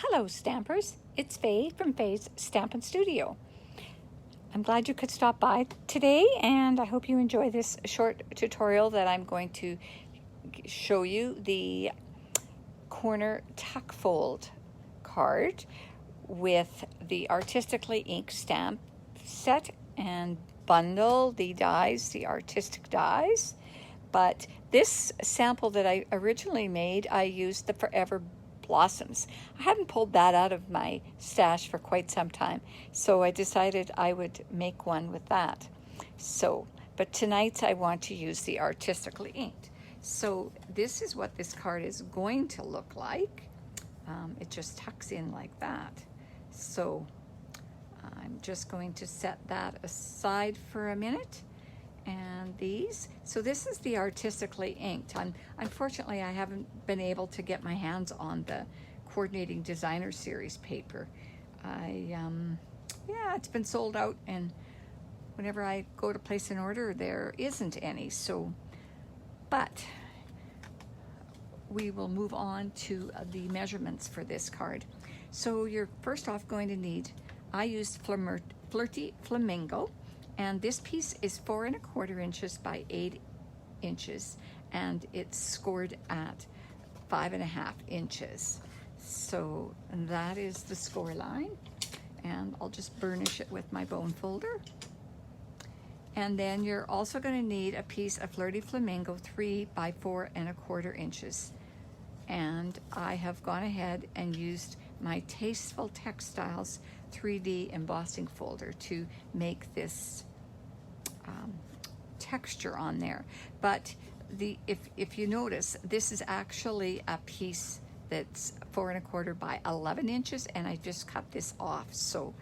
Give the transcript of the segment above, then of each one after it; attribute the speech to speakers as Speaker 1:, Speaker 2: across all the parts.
Speaker 1: Hello Stampers, it's Faye from Faye's Stampin' Studio. I'm glad you could stop by today, and I hope you enjoy this short tutorial that I'm going to show you the corner tuck fold card with the Artistically ink stamp set and bundle the dies, the artistic dies. But this sample that I originally made, I used the Forever Blossoms. I hadn't pulled that out of my stash for quite some time, so I decided I would make one with that. But tonight I want to use the Artistically inked. So this is what this card is going to look like. It just tucks in like that. So I'm just going to set that aside for a minute. And so this is the Artistically inked. Unfortunately, I haven't been able to get my hands on the Coordinating Designer Series paper. Yeah, it's been sold out, and whenever I go to place an order, there isn't any. But we will move on to the measurements for this card. So you're first off going to need, I used Flirty Flamingo. And this piece is 4 1/4 inches by 8 inches, and it's scored at 5 1/2 inches. So that is the score line, and I'll just burnish it with my bone folder. And then you're also going to need a piece of Flirty Flamingo 3 by 4 1/4 inches. And I have gone ahead and used my Tasteful Textiles 3D embossing folder to make this texture on there. But if you notice, this is actually a piece that's 4 1/4 by 11 inches, and I just cut this off. So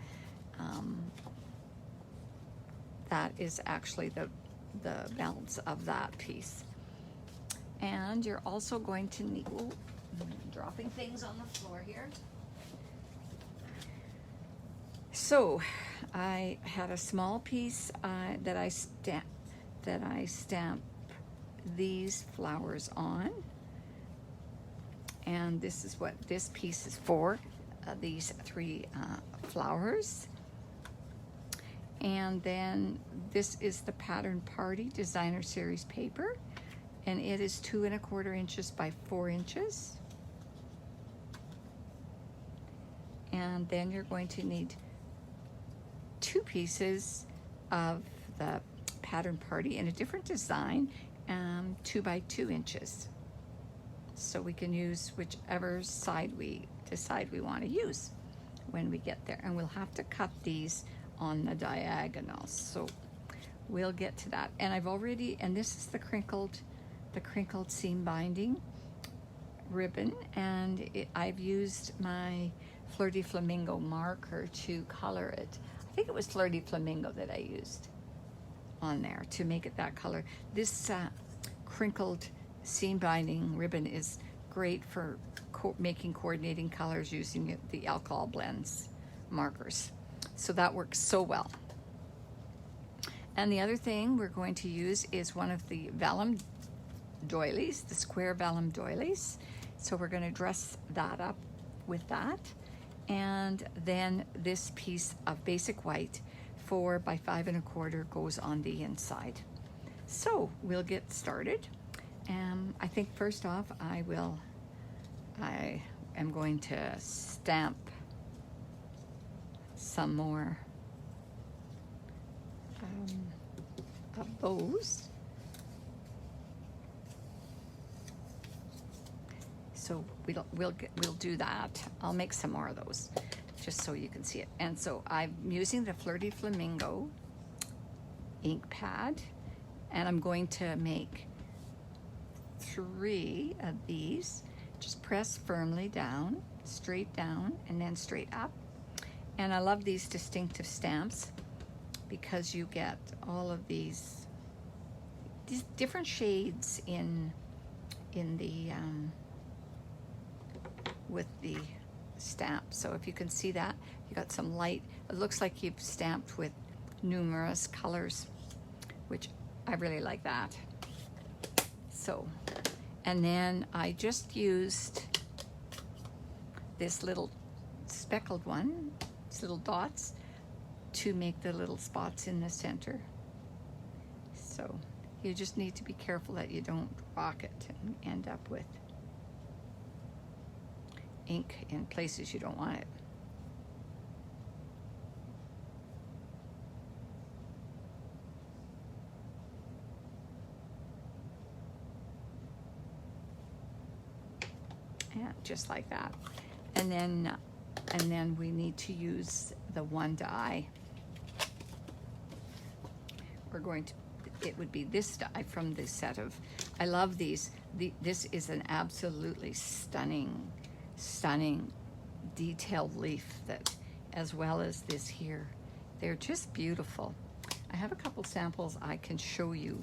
Speaker 1: that is actually the balance of that piece. And you're also going to need, I'm dropping things on the floor here. So I had a small piece that I stamp these flowers on, and this is what this piece is for, these 3 flowers. And then this is the Pattern Party Designer Series paper, and it is 2 1/4 inches by 4 inches. And then you're going to need 2 pieces of the Pattern Party in a different design, 2 by 2 inches. So we can use whichever side we decide we want to use when we get there. And we'll have to cut these on the diagonals. So we'll get to that. And and this is the crinkled seam binding ribbon, and I've used my Flirty Flamingo marker to color it. I think it was Flirty Flamingo that I used on there to make it that color. This crinkled seam binding ribbon is great for making coordinating colors using the alcohol blends markers. So that works so well. And the other thing we're going to use is one of the vellum doilies, the square vellum doilies. So we're going to dress that up with that. And then this piece of basic white 4 by 5 1/4 goes on the inside. So we'll get started. I think first off I am going to stamp some more of those. So we'll do that. I'll make some more of those just so you can see it. And so I'm using the Flirty Flamingo ink pad, and I'm going to make 3 of these. Just press firmly down, and then straight up. And I love these distinctive stamps because you get all of these different shades in the with the stamp. So if you can see that, you got some light. It looks like you've stamped with numerous colors, which I really like that. And then I just used this little speckled one, it's little dots, to make the little spots in the center. So you just need to be careful that you don't rock it and end up with ink in places you don't want it. Yeah, just like that. And then we need to use the one die. We're going to, it would be this die from this set of, I love these. This is an absolutely stunning detailed leaf, that, as well as this here. They're just beautiful. I have a couple samples I can show you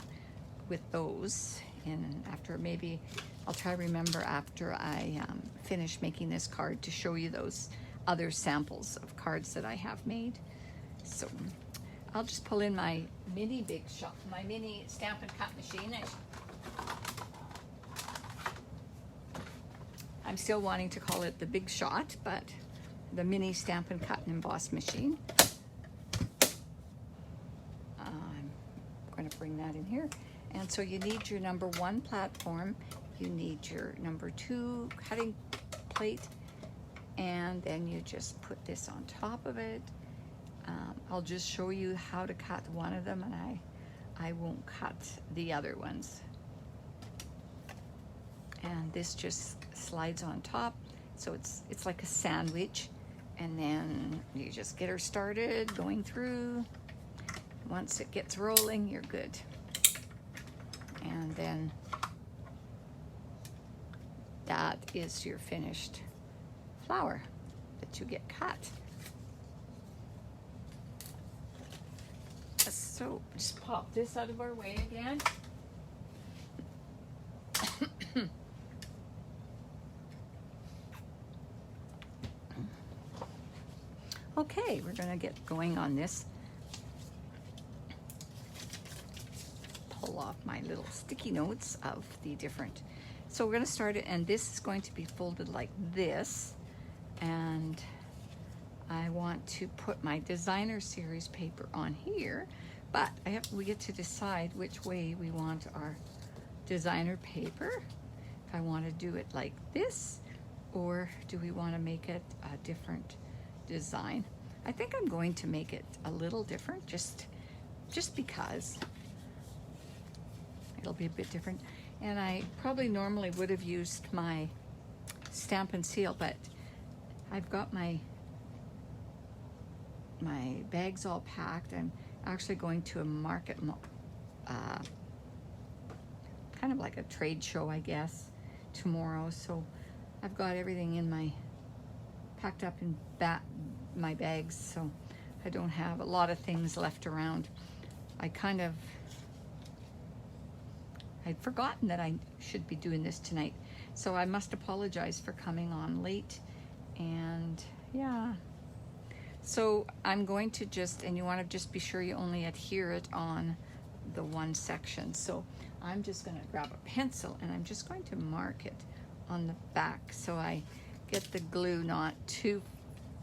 Speaker 1: with those, and after, maybe I'll try to remember after I finish making this card to show you those other samples of cards that I have made. So I'll just pull in my mini Big Shot, my mini Stampin' Cut machine. I'm still wanting to call it the Big Shot, but the mini Stampin' Cut and Emboss machine. I'm going to bring that in here. And so you need your number 1 platform, you need your number 2 cutting plate, and then you just put this on top of it. I'll just show you how to cut one of them, and I won't cut the other ones. And this just slides on top, so it's like a sandwich, and then you just get her started going through. Once it gets rolling, you're good. And then that is your finished flower that you get cut. So just pop this out of our way again. Okay, we're gonna get going on this. Pull off my little sticky notes of the different. So we're gonna start it, and this is going to be folded like this. And I want to put my designer series paper on here, but we get to decide which way we want our designer paper. If I want to do it like this, or do we want to make it a different design? I think I'm going to make it a little different, just because it'll be a bit different. And I probably normally would have used my Stampin' Seal, but I've got my bags all packed. I'm actually going to a market, kind of like a trade show, I guess, tomorrow. So I've got everything in packed up in my bags, so I don't have a lot of things left around. I'd forgotten that I should be doing this tonight, so I must apologize for coming on late. And yeah, so I'm going to and you want to just be sure you only adhere it on the one section. So I'm just going to grab a pencil, and I'm just going to mark it on the back so I get the glue not too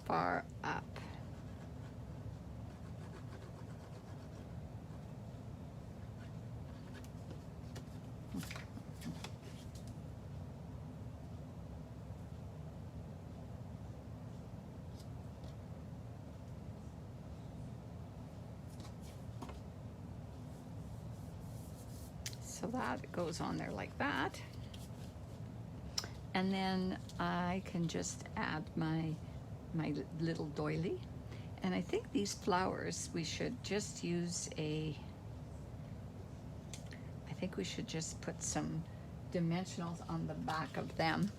Speaker 1: far up. So that goes on there like that. And then I can just add my little doily. And I think these flowers, we should just use I think we should just put some dimensionals on the back of them.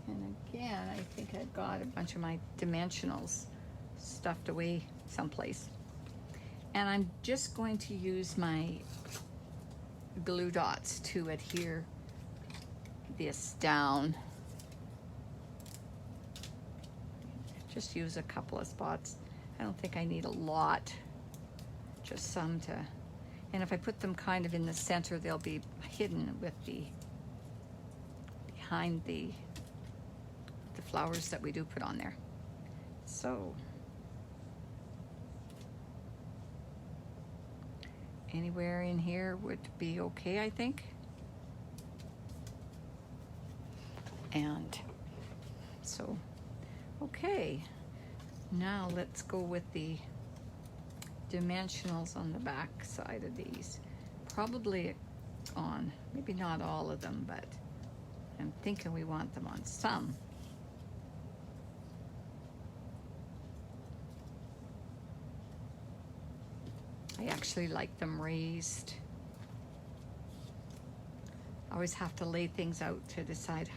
Speaker 1: And again, I think I've got a bunch of my dimensionals stuffed away someplace. And I'm just going to use my glue dots to adhere this down. Just use a couple of spots. I don't think I need a lot, just some to, and if I put them kind of in the center, they'll be hidden with behind the flowers that we do put on there. So anywhere in here would be okay, I think. And so, okay, now let's go with the dimensionals on the back side of these. Probably on, maybe not all of them, but I'm thinking we want them on some. I actually like them raised. I always have to lay things out to decide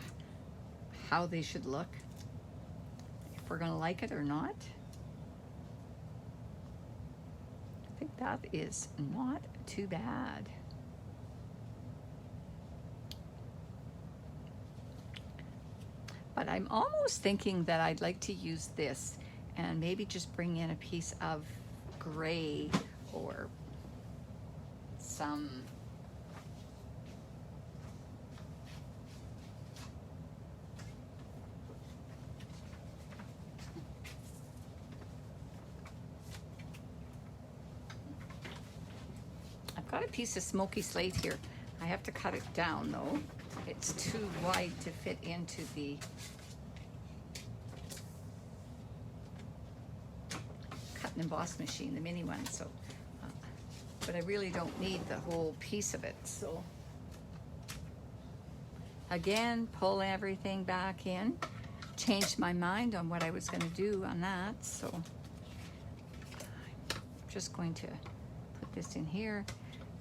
Speaker 1: how they should look, if we're gonna like it or not. I think that is not too bad. But I'm almost thinking that I'd like to use this and maybe just bring in a piece of gray or some I've got a piece of smoky slate here. I have to cut it down though. It's too wide to fit into the cut and emboss machine, the mini one. So, but I really don't need the whole piece of it. So again, pull everything back in. Changed my mind on what I was going to do on that. So I'm just going to put this in here,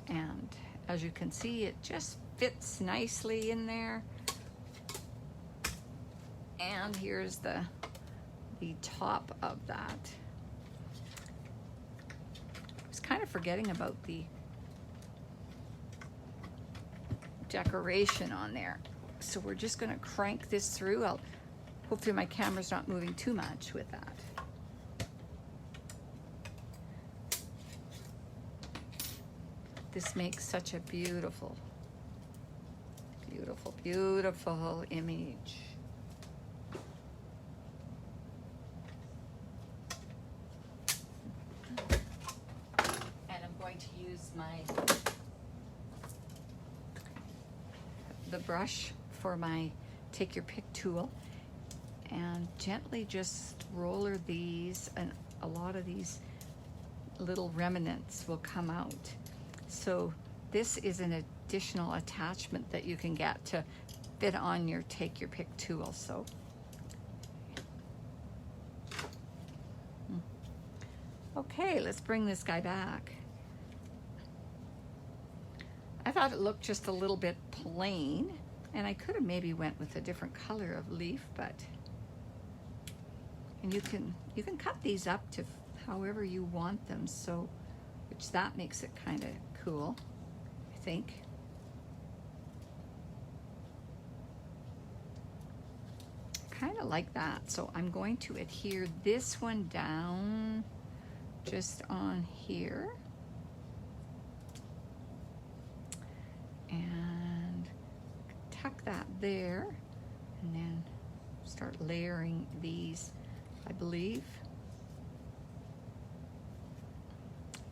Speaker 1: and as you can see, it just fits nicely in there. And here's the top of that. I was kind of forgetting about the decoration on there. So we're just gonna crank this through. Hopefully my camera's not moving too much with that. This makes such a beautiful, beautiful, beautiful image. And I'm going to use the brush for my take your pick tool and gently just roller these, and a lot of these little remnants will come out. So this is an additional attachment that you can get to fit on your take your pick tool. So okay, let's bring this guy back. I thought it looked just a little bit plain, and I could have maybe went with a different color of leaf, but and you can cut these up to however you want them, so which that makes it kind of cool, I think. Kind of like that. So I'm going to adhere this one down just on here and tuck that there, and then start layering these, I believe.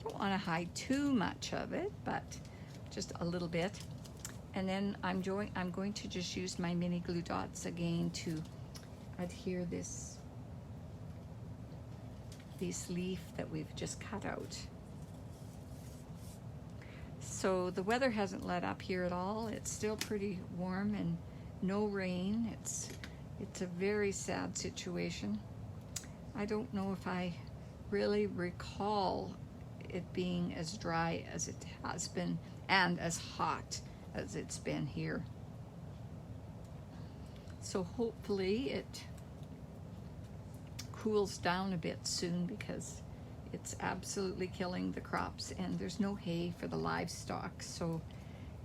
Speaker 1: Don't want to hide too much of it, but just a little bit. And then I'm going to just use my mini glue dots again to adhere this leaf that we've just cut out. So the weather hasn't let up here at all. It's still pretty warm and no rain. It's a very sad situation. I don't know if I really recall it being as dry as it has been and as hot as it's been here. So hopefully it cools down a bit soon, because it's absolutely killing the crops, and there's no hay for the livestock, so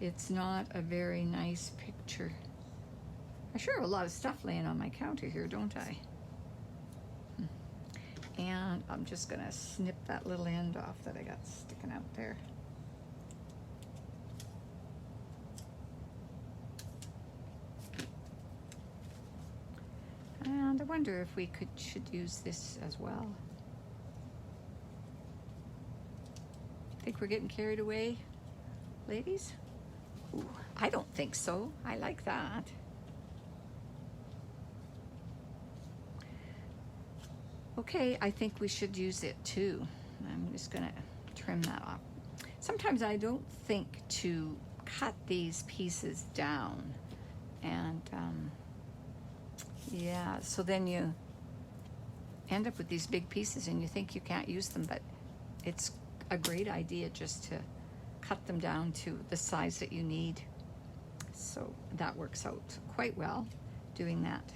Speaker 1: it's not a very nice picture. I sure have a lot of stuff laying on my counter here, don't I? And I'm just gonna snip that little end off that I got sticking out there. And And I wonder if we should use this as well. Think we're getting carried away, ladies? Ooh, I don't think so. I like that. Okay, I think we should use it too. I'm just gonna trim that off. Sometimes I don't think to cut these pieces down, and yeah, so then you end up with these big pieces and you think you can't use them, but it's a great idea just to cut them down to the size that you need. So that works out quite well doing that.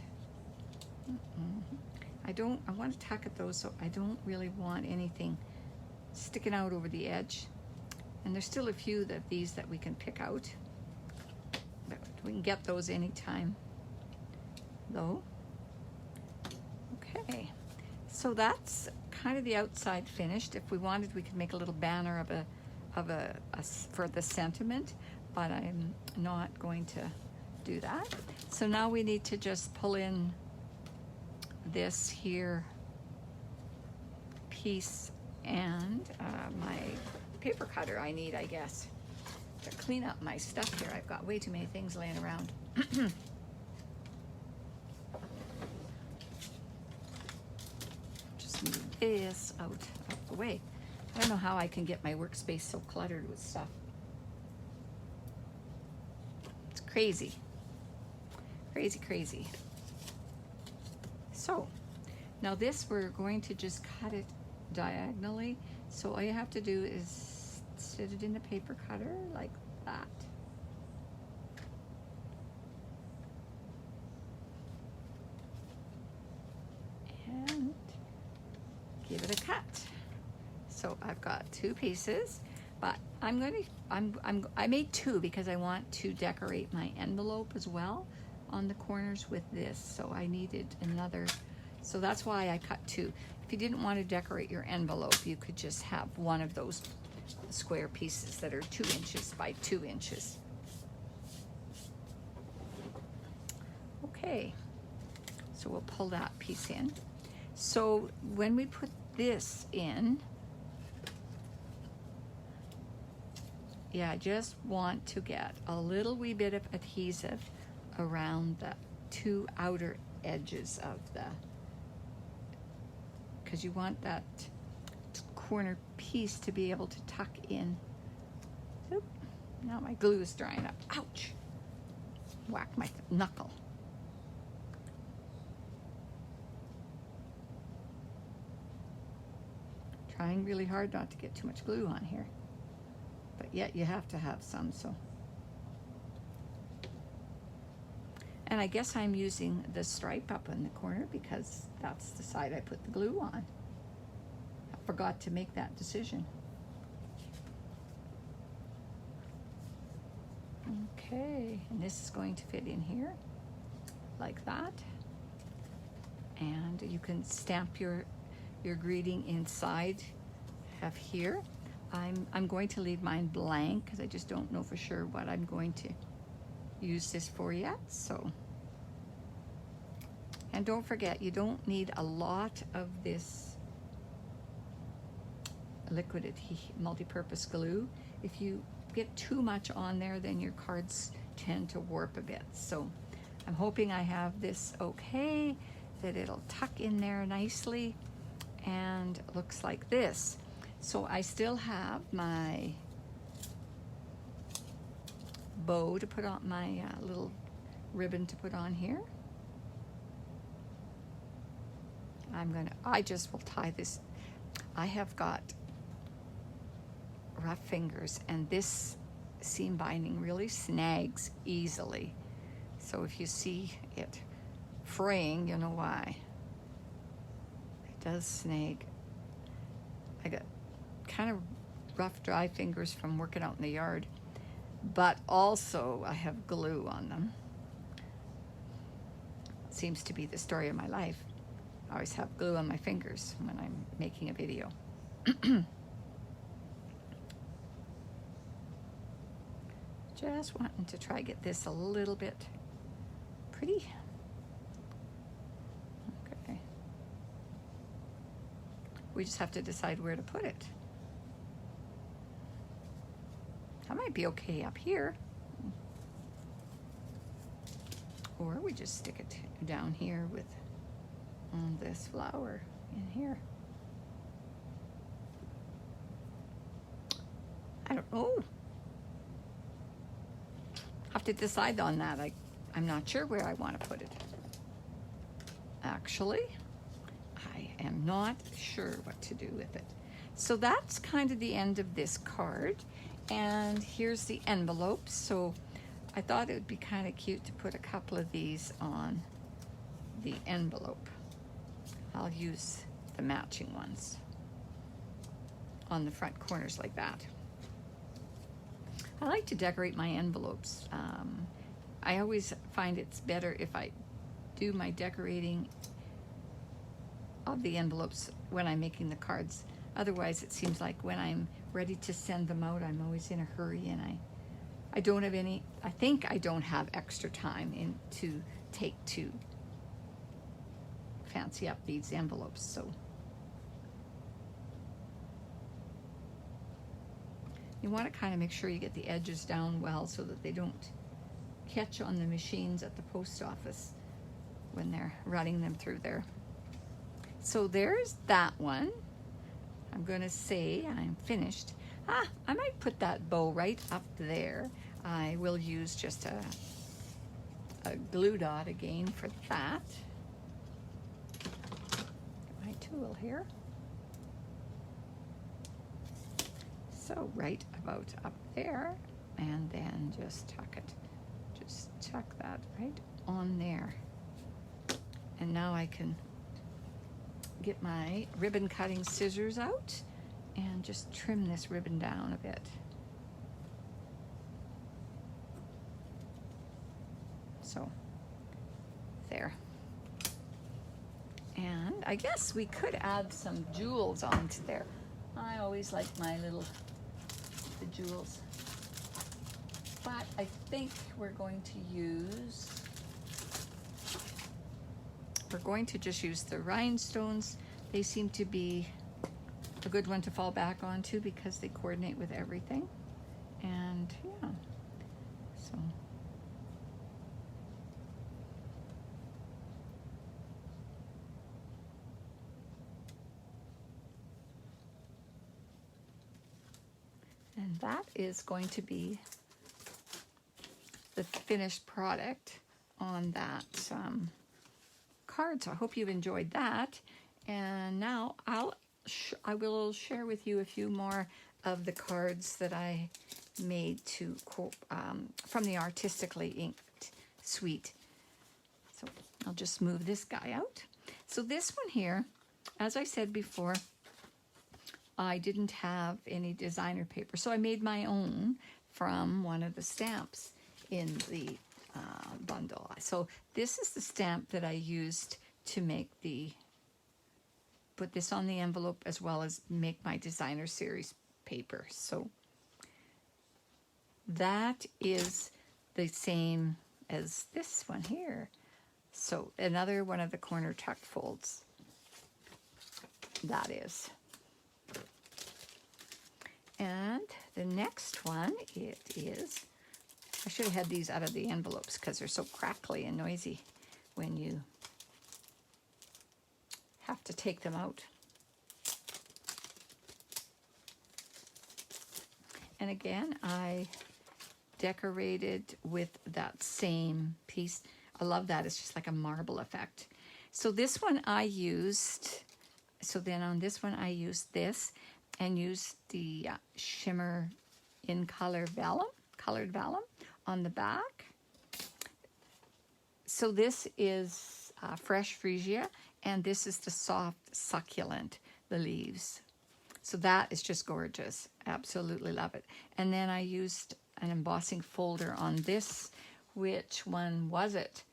Speaker 1: I want to tack at those, so I don't really want anything sticking out over the edge. And there's still a few of these that we can pick out, but we can get those anytime though. Okay, so that's kind of the outside finished. If we wanted, we could make a little banner of a for the sentiment, but I'm not going to do that. So now we need to just pull in this here piece and my paper cutter I need, I guess, to clean up my stuff here. I've got way too many things laying around. Just move this out of the way. I don't know how I can get my workspace so cluttered with stuff. It's crazy. Crazy, crazy. So, now this, we're going to just cut it diagonally. So all you have to do is sit it in the paper cutter like that. And give it a cut. So I've got two pieces, but I made two because I want to decorate my envelope as well on the corners with this. So I needed another, so that's why I cut two. If you didn't want to decorate your envelope, you could just have one of those square pieces that are 2 inches by 2 inches. Okay, so we'll pull that piece in. So when we put this in, yeah, I just want to get a little wee bit of adhesive around the two outer edges of the, because you want that corner piece to be able to tuck in. Oop, now my glue is drying up. Ouch! Whack my knuckle. Trying really hard not to get too much glue on here, but yet you have to have some, so. And I guess I'm using the stripe up in the corner because that's the side I put the glue on. I forgot to make that decision. Okay, and this is going to fit in here like that. And you can stamp your greeting inside. Have here. I'm going to leave mine blank because I just don't know for sure what I'm going to use this for yet. So, and don't forget, you don't need a lot of this liquid multi-purpose glue. If you get too much on there, then your cards tend to warp a bit. So I'm hoping I have this okay, that it'll tuck in there nicely, and it looks like this. So I still have my bow to put on, my little ribbon to put on here. I just will tie this. I have got rough fingers, and this seam binding really snags easily. So if you see it fraying, you know why. It does snag. I got kind of rough, dry fingers from working out in the yard, but also I have glue on them. Seems to be the story of my life. I always have glue on my fingers when I'm making a video. Just wanting to try get this a little bit pretty. We just have to decide where to put it. That might be okay up here. Or we just stick it down here with this flower in here. I don't know. Have to decide on that. I'm not sure where I want to put it. Actually, I am not sure what to do with it. So that's kind of the end of this card. And here's the envelope. So I thought it would be kind of cute to put a couple of these on the envelope. I'll use the matching ones on the front corners like that. I like to decorate my envelopes. I always find it's better if I do my decorating of the envelopes when I'm making the cards. Otherwise, it seems like when I'm ready to send them out, I'm always in a hurry, and I don't have any, I think I don't have extra time to take to fancy up these envelopes. So you want to kind of make sure you get the edges down well so that they don't catch on the machines at the post office when they're running them through there. So there's that one. I'm going to say I'm finished. I might put that bow right up there. I will use just a glue dot again for that. Get my tool here. So right about up there, and then just tuck it. Just tuck that right on there. And now I can get my ribbon cutting scissors out and just trim this ribbon down a bit. So there. And I guess we could add some jewels onto there. I always like the jewels. But I think we're going to just use the rhinestones. They seem to be a good one to fall back onto because they coordinate with everything. And yeah, so. And that is going to be the finished product on that card. So I hope you've enjoyed that. And now I will share with you a few more of the cards that I made from the Artistically inked suite. So I'll just move this guy out. So this one here, as I said before, I didn't have any designer paper, so I made my own from one of the stamps in the bundle. So this is the stamp that I used to put this on the envelope as well as make my designer series paper. So that is the same as this one here. So another one of the corner tuck folds. That is. And the next one, it is, I should have had these out of the envelopes because they're so crackly and noisy when you have to take them out. And again, I decorated with that same piece. I love that. It's just like a marble effect. So this one I used, so then on this one I used this and used the shimmer in colored vellum on the back. So this is fresh freesia, and this is the soft succulent, the leaves. So that is just gorgeous. Absolutely love it. And then I used an embossing folder on this. Which one was it?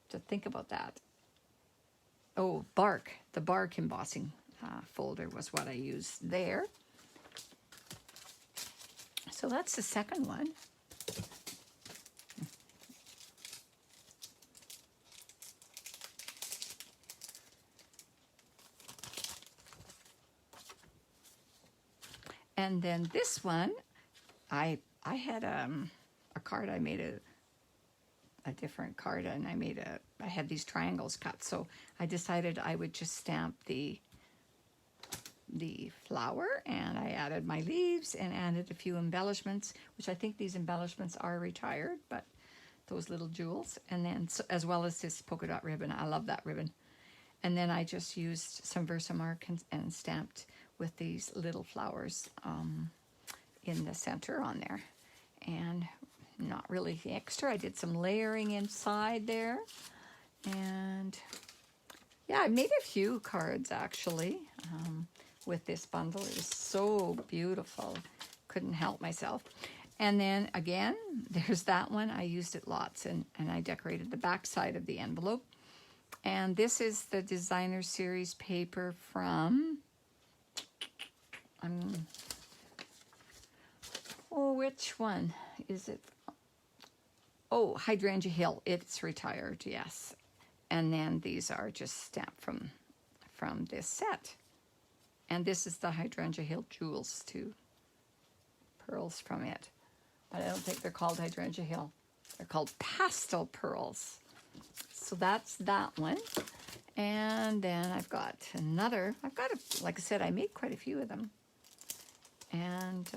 Speaker 1: To think about that. Oh, bark. The bark embossing folder was what I used there. So that's the second one. And then this one, I had a card. I made a different card, and I had these triangles cut. So I decided I would just stamp the flower, and I added my leaves and added a few embellishments, which I think these embellishments are retired, but those little jewels, and then as well as this polka dot ribbon. I love that ribbon. And then I just used some Versamark and stamped with these little flowers in the center on there. And not really extra. I did some layering inside there. And yeah, I made a few cards actually with this bundle. It was so beautiful. Couldn't help myself. And then again, there's that one. I used it lots, and I decorated the back side of the envelope. And this is the designer series paper from, which one is it? Oh, Hydrangea Hill. It's retired, yes. And then these are just stamped from this set. And this is the Hydrangea Hill jewels too. Pearls from it. But I don't think they're called Hydrangea Hill. They're called pastel pearls. So that's that one. And then I've got like I said, I made quite a few of them. And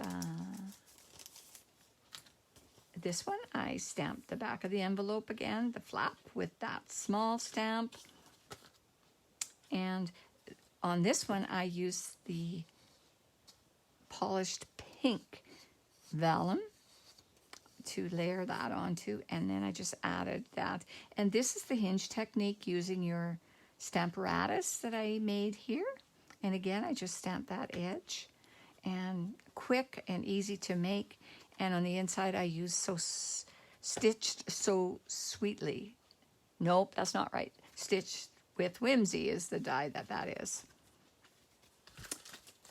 Speaker 1: this one, I stamped the back of the envelope again, the flap, with that small stamp. And on this one, I used the polished pink vellum to layer that onto, and then I just added that. And this is the hinge technique using your Stamparatus that I made here. And again, I just stamped that edge, and quick and easy to make. And on the inside, I used Stitched So Sweetly. Nope, that's not right. Stitched with Whimsy is the die that is.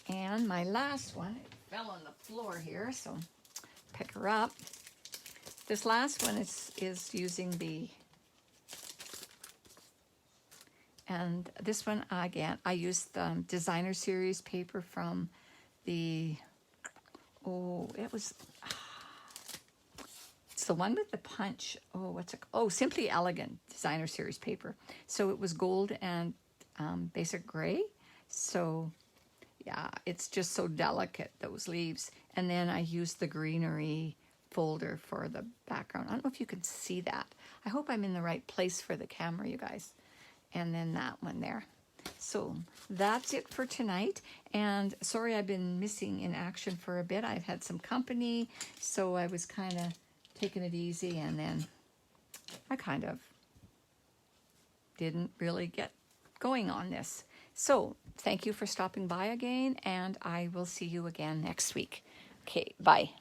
Speaker 1: And my last one, it fell on the floor here, so pick her up. This last one is using and this one, again, I used the designer series paper from the, it's the one with the punch. Simply Elegant designer series paper. So it was gold and basic gray. So yeah, it's just so delicate, those leaves. And then I used the greenery folder for the background. I don't know if you can see that. I hope I'm in the right place for the camera, you guys. And then that one there. So that's it for tonight. And sorry I've been missing in action for a bit. I've had some company, so I was kind of taking it easy, and then I kind of didn't really get going on this. So thank you for stopping by again, and I will see you again next week. Okay, bye.